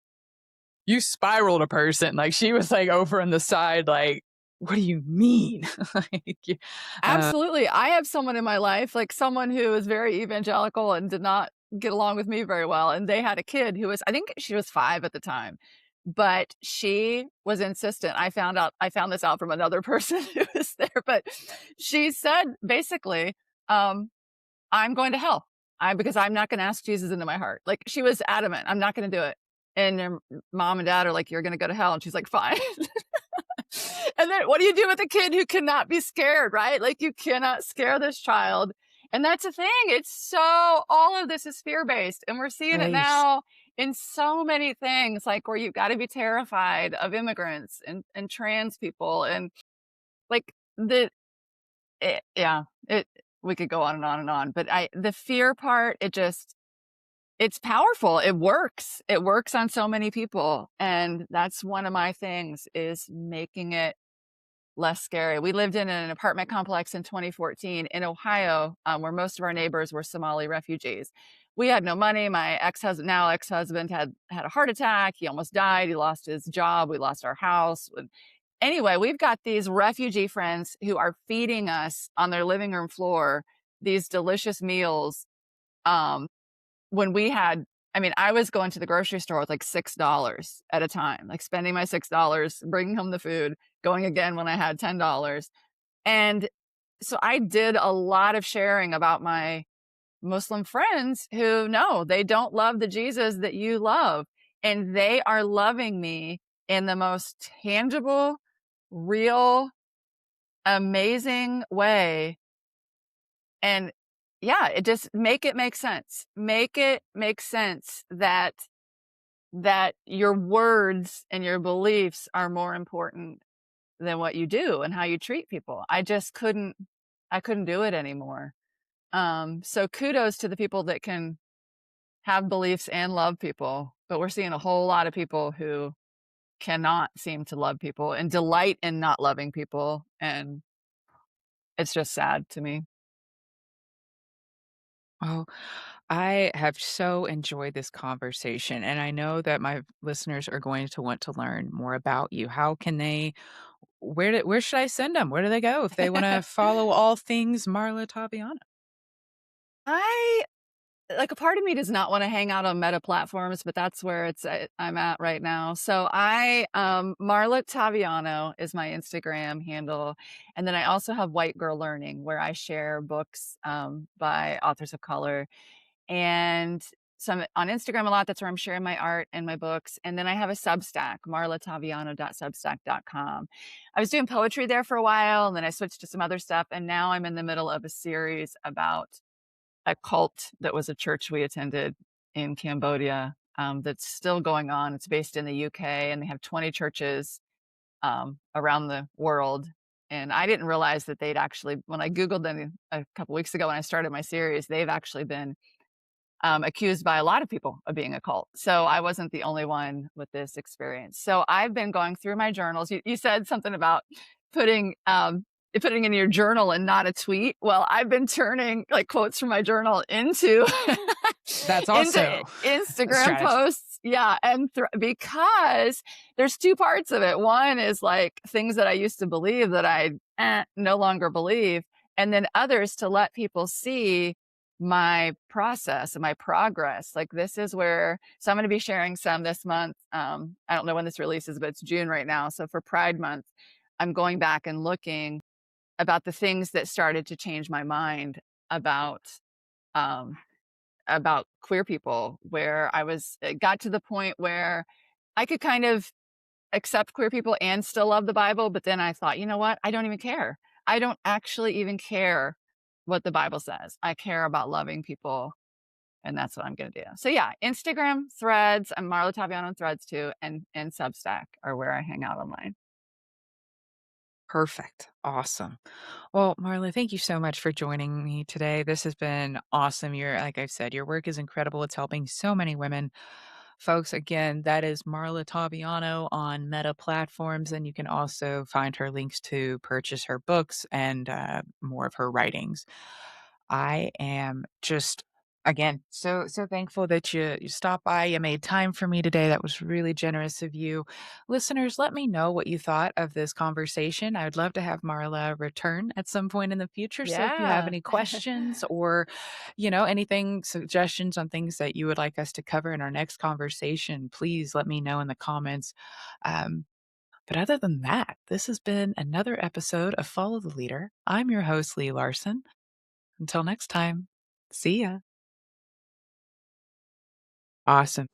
you spiraled a person. Like, she was, like, over on the side, like, "What do you mean?" Like, uh, Absolutely. I have someone in my life, like someone who is very evangelical and did not get along with me very well. And they had a kid who was, I think she was 5 at the time, but she was insistent. I found this out from another person who was there, but she said basically, um, I'm going to hell. Because I'm not going to ask Jesus into my heart. Like she was adamant, I'm not going to do it. And her mom and dad are like, "You're going to go to hell." And she's like, "Fine." And then what do you do with a kid who cannot be scared, right? Like you cannot scare this child. And that's the thing. It's so all of this is fear-based. And we're seeing it Grace. now in so many things, like where you've got to be terrified of immigrants and trans people and like yeah, it we could go on and on and on. But the fear part, it's powerful. It works. It works on so many people. And that's one of my things is making it less scary. We lived in an apartment complex in 2014 in Ohio, where most of our neighbors were Somali refugees. We had no money. My ex-husband, now ex-husband, had a heart attack. He almost died. He lost his job. We lost our house. Anyway, we've got these refugee friends who are feeding us on their living room floor these delicious meals. Um, when we had, I mean, I was going to the grocery store with like $6 at a time, like spending my $6, bringing home the food, going again when I had $10. And so I did a lot of sharing about my Muslim friends who no, they don't love the Jesus that you love. And they are loving me in the most tangible, real, amazing way. And yeah, it just make it make sense. Make it make sense that your words and your beliefs are more important than what you do and how you treat people. I couldn't do it anymore. So kudos to the people that can have beliefs and love people, but we're seeing a whole lot of people who cannot seem to love people and delight in not loving people, and it's just sad to me. Well, I have so enjoyed this conversation, and I know that my listeners are going to want to learn more about you. How can they where should I send them? Where do they go if they wanna follow all things Marla Taviano? I like, a part of me does not wanna hang out on Meta platforms, but that's where I'm at right now. So Marla Taviano is my Instagram handle, and then I also have White Girl Learning, where I share books, by authors of color, and some on Instagram a lot, that's where I'm sharing my art and my books, and then I have a Substack, marlataviano.substack.com. I was doing poetry there for a while, and then I switched to some other stuff, and now I'm in the middle of a series about a cult that was a church we attended in Cambodia, that's still going on. It's based in the UK, and they have 20 churches, around the world, and I didn't realize that they'd actually when I Googled them a couple weeks ago when I started my series, they've actually been accused by a lot of people of being a cult. So I wasn't the only one with this experience. So I've been going through my journals. You said something about putting putting in your journal and not a tweet. Well, I've been turning like quotes from my journal into That's into also a Instagram strategy. posts. Yeah, and because there's two parts of it. One is like things that I used to believe that I no longer believe, and then others to let people see my process and my progress. Like this is where so I'm gonna be sharing some this month. I don't know when this releases, but it's June right now. So for Pride Month, I'm going back and looking about the things that started to change my mind about um about queer people, where I was it got to the point where I could kind of accept queer people and still love the Bible, but then I thought, "You know what? I don't even care. I don't actually even care what the Bible says. I care about loving people, and that's what I'm gonna do." So, yeah, Instagram, Threads, I'm Marla Taviano on Threads too, and Substack are where I hang out online. Perfect. Awesome. Well, Marla, thank you so much for joining me today. This has been awesome. Like I've said, your work is incredible. It's helping so many women. Folks, again, that is Marla Taviano on Meta platforms, and you can also find her links to purchase her books and more of her writings. I am just again so thankful that you stopped by. You made time for me today. That was really generous of you. Listeners, let me know what you thought of this conversation. I would love to have Marla return at some point in the future. So if you have Yeah. any questions or, anything, suggestions on things that you would like us to cover in our next conversation, please let me know in the comments. Um, but other than that, this has been another episode of Follow the Leader. I'm your host, Lee Larson. Until next time, see ya. Awesome.